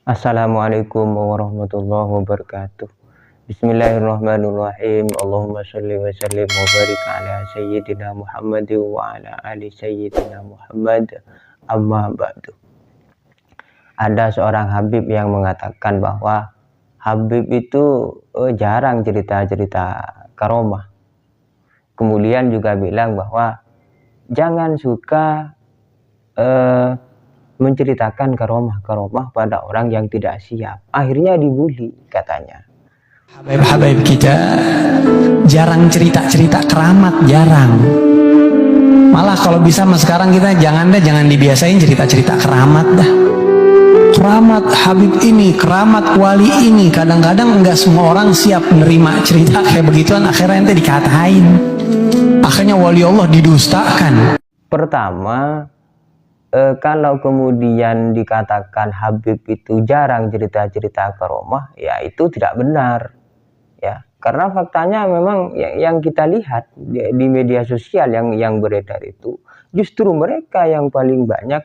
Assalamualaikum warahmatullahi wabarakatuh. Bismillahirrahmanirrahim. Allahumma sholli wa sallim wa barik ala sayyidina Muhammad wa ala ali sayyidina Muhammad. Amma ba'du. Ada seorang Habib yang mengatakan bahwa Habib itu jarang cerita-cerita karomah. Kemudian juga bilang bahwa jangan suka menceritakan karomah pada orang yang tidak siap. Akhirnya dibully katanya. Habaib-habaib kita jarang cerita-cerita keramat, jarang. Malah kalau bisa sekarang kita jangan dibiasain cerita-cerita keramat dah. Keramat Habib ini, keramat wali ini. Kadang-kadang nggak semua orang siap menerima cerita kayak begituan, akhirnya ente dikatain. Akhirnya wali Allah didustakan. Pertama, kalau kemudian dikatakan Habib itu jarang cerita-cerita karomah, ya itu tidak benar, ya. Karena faktanya memang yang kita lihat di media sosial yang beredar itu, justru mereka yang paling banyak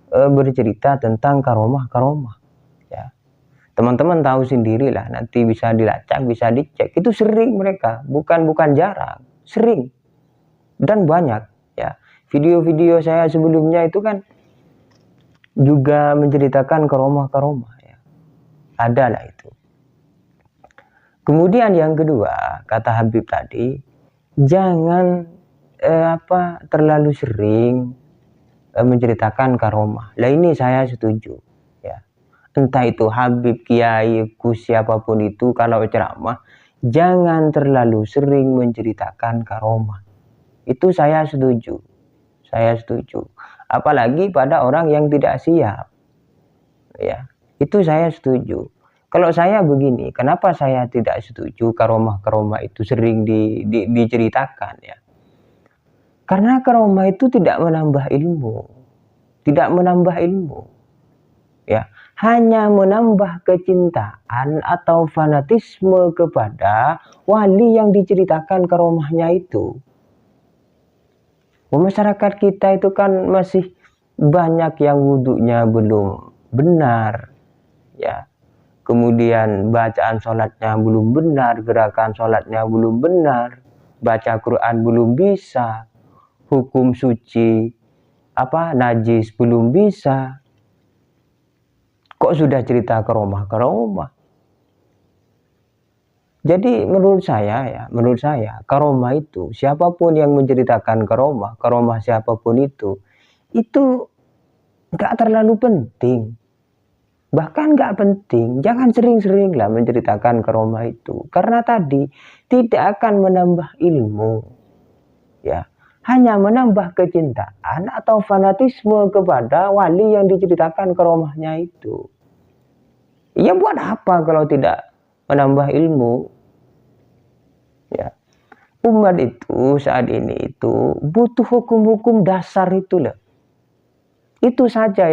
bercerita tentang karomah, ya. Teman-teman tahu sendirilah, nanti bisa dilacak, bisa dicek, itu sering mereka, bukan jarang, sering dan banyak, ya. Video-video saya sebelumnya itu kan juga menceritakan karomah, ya. Adalah itu. Kemudian yang kedua, kata Habib tadi, jangan terlalu sering menceritakan karomah. Lah ini saya setuju, ya. Entah itu Habib, kiai, gus, siapapun itu, kalau ceramah jangan terlalu sering menceritakan karomah. Itu saya setuju. Apalagi pada orang yang tidak siap, ya. Itu saya setuju. Kalau saya begini, kenapa saya tidak setuju karomah itu sering diceritakan, ya? Karena karomah itu tidak menambah ilmu, ya. Hanya menambah kecintaan atau fanatisme kepada wali yang diceritakan karomahnya itu. Masyarakat kita itu kan masih banyak yang wudhunya belum benar, ya. Kemudian bacaan sholatnya belum benar, gerakan sholatnya belum benar, baca Quran belum bisa, hukum suci najis belum bisa. Kok sudah cerita karomah? Jadi menurut saya karomah itu, siapapun yang menceritakan karomah siapapun itu nggak terlalu penting. Bahkan nggak penting, jangan sering-sering lah menceritakan karomah itu. Karena tadi tidak akan menambah ilmu, ya. Hanya menambah kecintaan atau fanatisme kepada wali yang diceritakan karomahnya itu. Ya buat apa kalau tidak menambah ilmu? Ya, umat itu saat ini itu butuh hukum-hukum dasar itu loh. Itu saja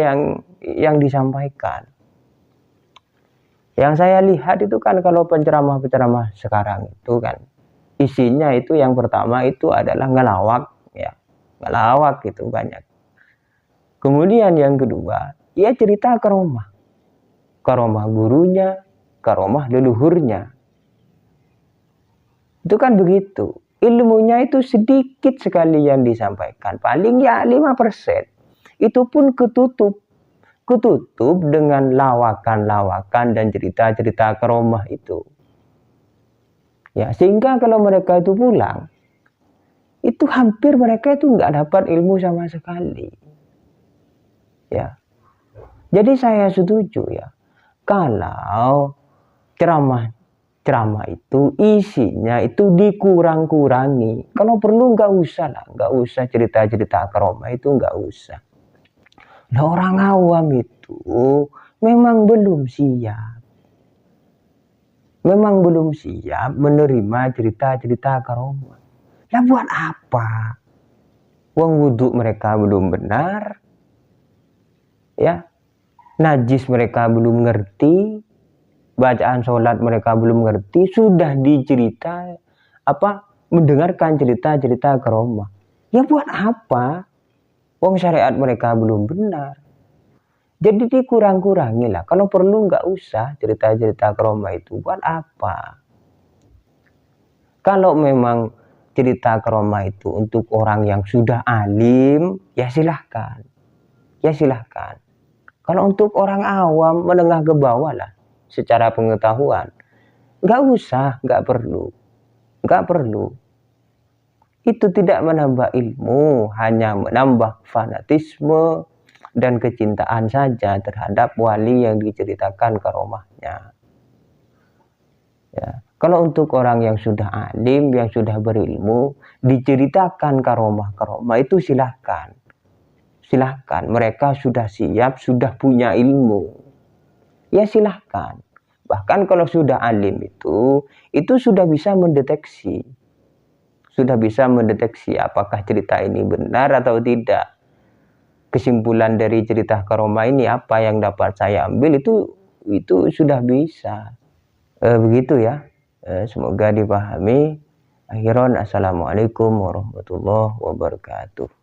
yang disampaikan. Yang saya lihat itu kan kalau penceramah sekarang itu kan isinya itu yang pertama itu adalah ngelawak, ya. Ngelawak itu banyak. Kemudian yang kedua, ya cerita karomah gurunya, karomah leluhurnya. Itu kan begitu. Ilmunya itu sedikit sekali yang disampaikan. Paling ya 5%. Itu pun ketutup dengan lawakan dan cerita-cerita karomah itu. Ya, sehingga kalau mereka itu pulang, itu hampir mereka itu nggak dapat ilmu sama sekali. Ya. Jadi saya setuju, ya. Kalau ceramah itu isinya itu dikurang-kurangi. Kalau perlu nggak usah cerita-cerita karomah itu nggak usah. Nah, orang awam itu memang belum siap menerima cerita-cerita karomah. Lah buat apa? Wong wudhu mereka belum benar, ya. Najis mereka belum ngerti, bacaan sholat mereka belum ngerti, sudah dicerita mendengarkan cerita-cerita karomah. Ya buat apa? Wong syariat mereka belum benar. Jadi dikurang-kurangi lah. Kalau perlu nggak usah cerita-cerita karomah itu. Buat apa? Kalau memang cerita karomah itu untuk orang yang sudah alim, ya silahkan. Ya silahkan. Kalau untuk orang awam, menengah ke bawah lah. Secara pengetahuan. Nggak usah, nggak perlu. Nggak perlu. Itu tidak menambah ilmu, hanya menambah fanatisme dan kecintaan saja terhadap wali yang diceritakan karomahnya. Ya. Kalau untuk orang yang sudah alim, yang sudah berilmu, diceritakan karomah-karomah itu silahkan. Silahkan, mereka sudah siap, sudah punya ilmu. Ya silahkan. Bahkan kalau sudah alim itu sudah bisa mendeteksi. Sudah bisa mendeteksi apakah cerita ini benar atau tidak. Kesimpulan dari cerita karomah ini apa yang dapat saya ambil itu sudah bisa. Begitu ya. Semoga dipahami. Akhiran, assalamualaikum warahmatullahi wabarakatuh.